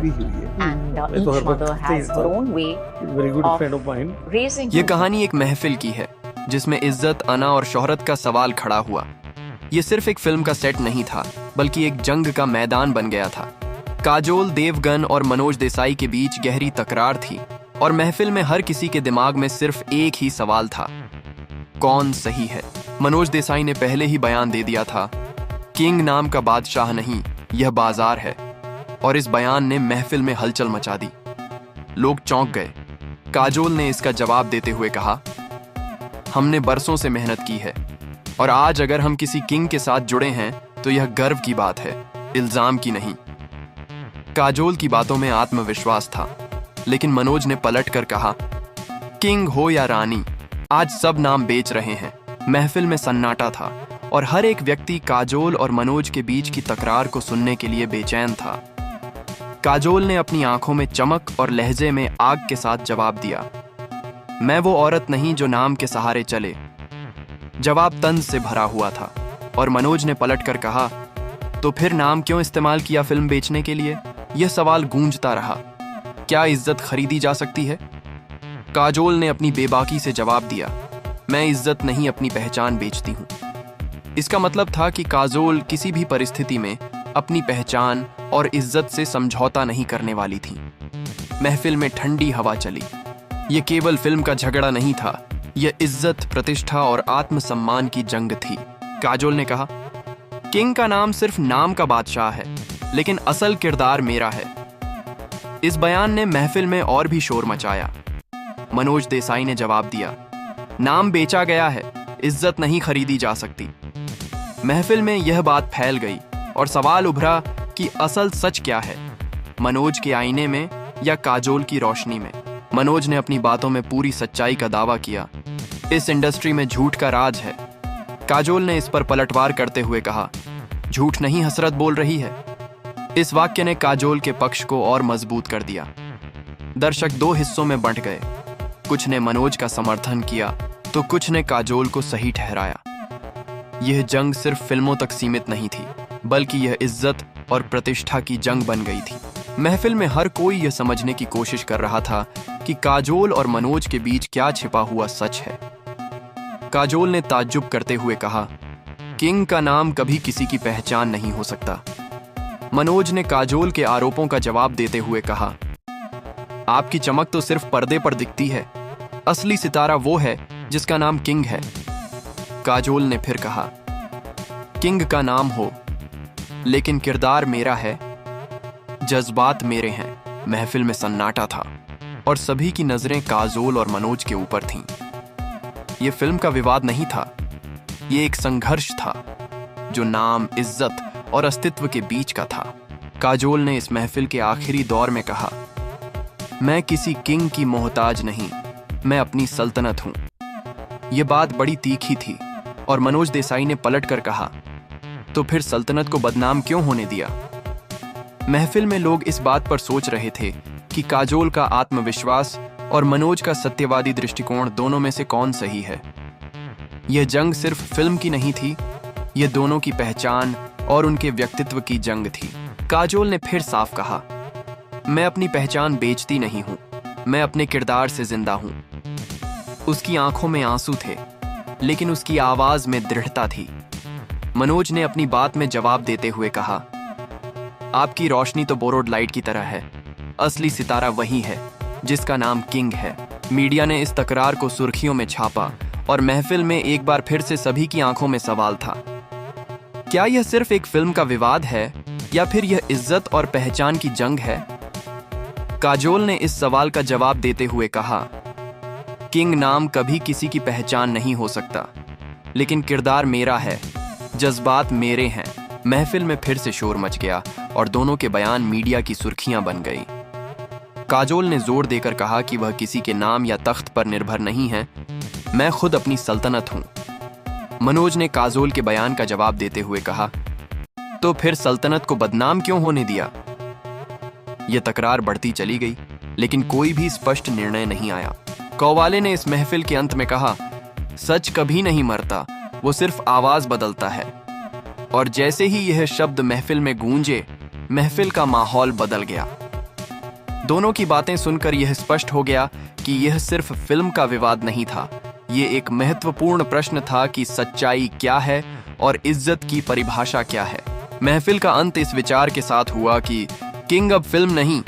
भी हुई है। and मैं तो each हर mother वक्त has her own way very good of friend of mine. raising ये her कहानी एक महफिल की है जिसमें इज्जत, अना और शोहरत का सवाल खड़ा हुआ। ये सिर्फ एक फिल्म का सेट नहीं था, बल्कि एक जंग का मैदान बन गया था। काजोल देवगन और मनोज देसाई के बीच गहरी तकरार थी और महफिल में हर किसी के दिमाग में सिर्फ एक ही सवाल था, कौन सही है। मनोज देसाई ने पहले ही बयान दे दिया था, किंग नाम का बादशाह नहीं, यह बाजार है। और इस बयान ने महफिल में हलचल मचा दी। लोग चौंक गए। काजोल ने इसका जवाब देते हुए कहा, हमने बरसों से मेहनत की है और आज अगर हम किसी किंग के साथ जुड़े हैं तो यह गर्व की बात है, इल्जाम की नहीं। काजोल की बातों में आत्मविश्वास था, लेकिन मनोज ने पलटकर कहा, किंग हो या रानी, आज सब नाम बेच रहे हैं। महफिल में सन्नाटा था और हर एक व्यक्ति काजोल और मनोज के बीच की तकरार को सुनने के लिए बेचैन था। काजोल ने अपनी आंखों में चमक और लहजे में आग के साथ जवाब दिया, मैं वो औरत नहीं जो नाम के सहारे चले। जवाब तंज से भरा हुआ था और मनोज ने पलटकर कहा, तो फिर नाम क्यों इस्तेमाल किया फिल्म बेचने के लिए? यह सवाल गूंजता रहा, क्या इज्जत खरीदी जा सकती है? काजोल ने अपनी बेबाकी से जवाब दिया, मैं इज्जत नहीं अपनी पहचान बेचती हूं। इसका मतलब था कि काजोल किसी भी परिस्थिति में अपनी पहचान और इज्जत से समझौता नहीं करने वाली थी। महफिल में ठंडी हवा चली। यह केवल फिल्म का झगड़ा नहीं था, यह इज्जत, प्रतिष्ठा और आत्मसम्मान की जंग थी। काजोल ने कहा, किंग का नाम सिर्फ नाम का बादशाह है, लेकिन असल किरदार मेरा है। इस बयान ने महफिल में और भी शोर मचाया। मनोज देसाई ने जवाब दिया, नाम बेचा गया है, इज्जत नहीं खरीदी जा सकती। महफिल में यह बात फैल गई और सवाल उभरा कि असल सच क्या है, मनोज के आईने में या काजोल की रोशनी में। मनोज ने अपनी बातों में पूरी सच्चाई का दावा किया, इस इंडस्ट्री में झूठ का राज है। काजोल ने इस पर पलटवार करते हुए कहा, झूठ नहीं हसरत बोल रही है। इस वाक्य ने काजोल के पक्ष को और मजबूत कर दिया। दर्शक दो हिस्सों में बंट गए, कुछ ने मनोज का समर्थन किया तो कुछ ने काजोल को सही ठहराया। यह जंग सिर्फ फिल्मों तक सीमित नहीं थी, बल्कि यह इज्जत और प्रतिष्ठा की जंग बन गई थी। महफिल में हर कोई यह समझने की कोशिश कर रहा था कि काजोल और मनोज के बीच क्या छिपा हुआ सच है। काजोल ने ताज्जुब करते हुए कहा, किंग का नाम कभी किसी की पहचान नहीं हो सकता। मनोज ने काजोल के आरोपों का जवाब देते हुए कहा, आपकी चमक तो सिर्फ पर्दे पर दिखती है, असली सितारा वो है जिसका नाम किंग है। काजोल ने फिर कहा, किंग का नाम हो, लेकिन किरदार मेरा है, जज्बात मेरे हैं। महफिल में सन्नाटा था और सभी की नजरें काजोल और मनोज के ऊपर थीं। यह फिल्म का विवाद नहीं था, यह एक संघर्ष था जो नाम, इज्जत और अस्तित्व के बीच का था। काजोल ने इस महफिल के आखिरी दौर में कहा, मैं किसी किंग की मोहताज नहीं, मैं अपनी सल्तनत हूं। यह बात बड़ी तीखी थी और मनोज देसाई ने पलटकर कहा, तो फिर सल्तनत को बदनाम क्यों होने दिया? महफिल में लोग इस बात पर सोच रहे थे कि काजोल का आत्मविश्वास और मनोज का सत्यवादी दृष्टिकोण दोनों में से कौन सही है। यह जंग सिर्फ फिल्म की नहीं थी, यह दोनों की पहचान और उनके व्यक्तित्व की जंग थी। काजोल ने फिर साफ कहा, मैं अपनी पहचान बेचती नहीं हूं, मैं अपने किरदार से जिंदा हूं। उसकी आंखों में आंसू थे, लेकिन उसकी आवाज में दृढ़ता थी। मनोज ने अपनी बात में जवाब देते हुए कहा, आपकी रोशनी तो बोरोड लाइट की तरह है, असली सितारा वही है जिसका नाम किंग है। मीडिया ने इस तकरार को सुर्खियों में छापा और महफिल में एक बार फिर से सभी की आंखों में सवाल था, क्या यह सिर्फ एक फिल्म का विवाद है या फिर यह इज्जत और पहचान की जंग है? काजोल ने इस सवाल का जवाब देते हुए कहा, किंग नाम कभी किसी की पहचान नहीं हो सकता, लेकिन किरदार मेरा है, जज्बात मेरे हैं। महफिल में फिर से शोर मच गया और दोनों के बयान मीडिया की सुर्खियां बन गई। काजोल ने जोर देकर कहा कि वह किसी के नाम या तख्त पर निर्भर नहीं है, मैं खुद अपनी सल्तनत हूं। मनोज ने काजोल के बयान का जवाब देते हुए कहा, तो फिर सल्तनत को बदनाम क्यों होने दिया? यह तकरार बढ़ती चली गई, लेकिन कोई भी स्पष्ट निर्णय नहीं आया। कौवाले ने इस महफिल के अंत में कहा, सच कभी नहीं मरता, वो सिर्फ आवाज बदलता है। और जैसे ही यह शब्द महफिल में गूंजे, महफिल का माहौल बदल गया। दोनों की बातें सुनकर यह स्पष्ट हो गया कि यह सिर्फ फिल्म का विवाद नहीं था, ये एक महत्वपूर्ण प्रश्न था कि सच्चाई क्या है और इज्जत की परिभाषा क्या है। महफिल का अंत इस विचार के साथ हुआ कि किंग अब फिल्म नहीं,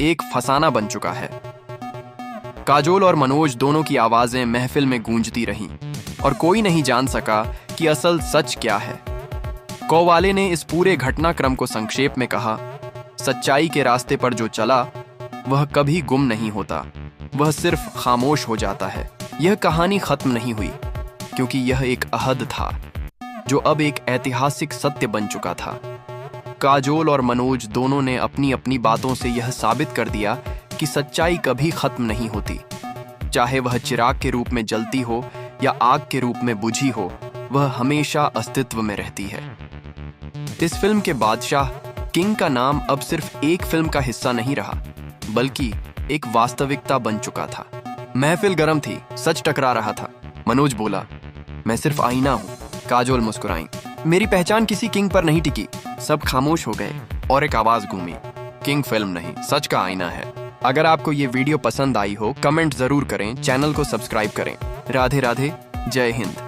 एक फसाना बन चुका है। काजोल और मनोज दोनों की आवाजें महफिल में गूंजती रहीं और कोई नहीं जान सका कि असल सच क्या है। कौवाले ने इस पूरे घटनाक्रम को संक्षेप में कहा, सच्चाई के रास्ते पर जो चला वह कभी गुम नहीं होता, वह सिर्फ खामोश हो जाता है। यह कहानी खत्म नहीं हुई क्योंकि यह एक अहद था जो अब एक ऐतिहासिक सत्य बन चुका था। काजोल और मनोज दोनों ने अपनी अपनी बातों से यह साबित कर दिया कि सच्चाई कभी खत्म नहीं होती, चाहे वह चिराग के रूप में जलती हो या आग के रूप में बुझी हो, वह हमेशा अस्तित्व में रहती है। इस फिल्म के बादशाह किंग का नाम अब सिर्फ एक फिल्म का हिस्सा नहीं रहा, बल्कि एक वास्तविकता बन चुका था। महफिल गर्म थी, सच टकरा रहा था। मनोज बोला, मैं सिर्फ आईना हूं। काजोल मुस्कुराई, मेरी पहचान किसी किंग पर नहीं टिकी। सब खामोश हो गए और एक आवाज गूंजी, किंग फिल्म नहीं, सच का आईना है। अगर आपको ये वीडियो पसंद आई हो, कमेंट जरूर करें, चैनल को सब्सक्राइब करें। राधे राधे, जय हिंद।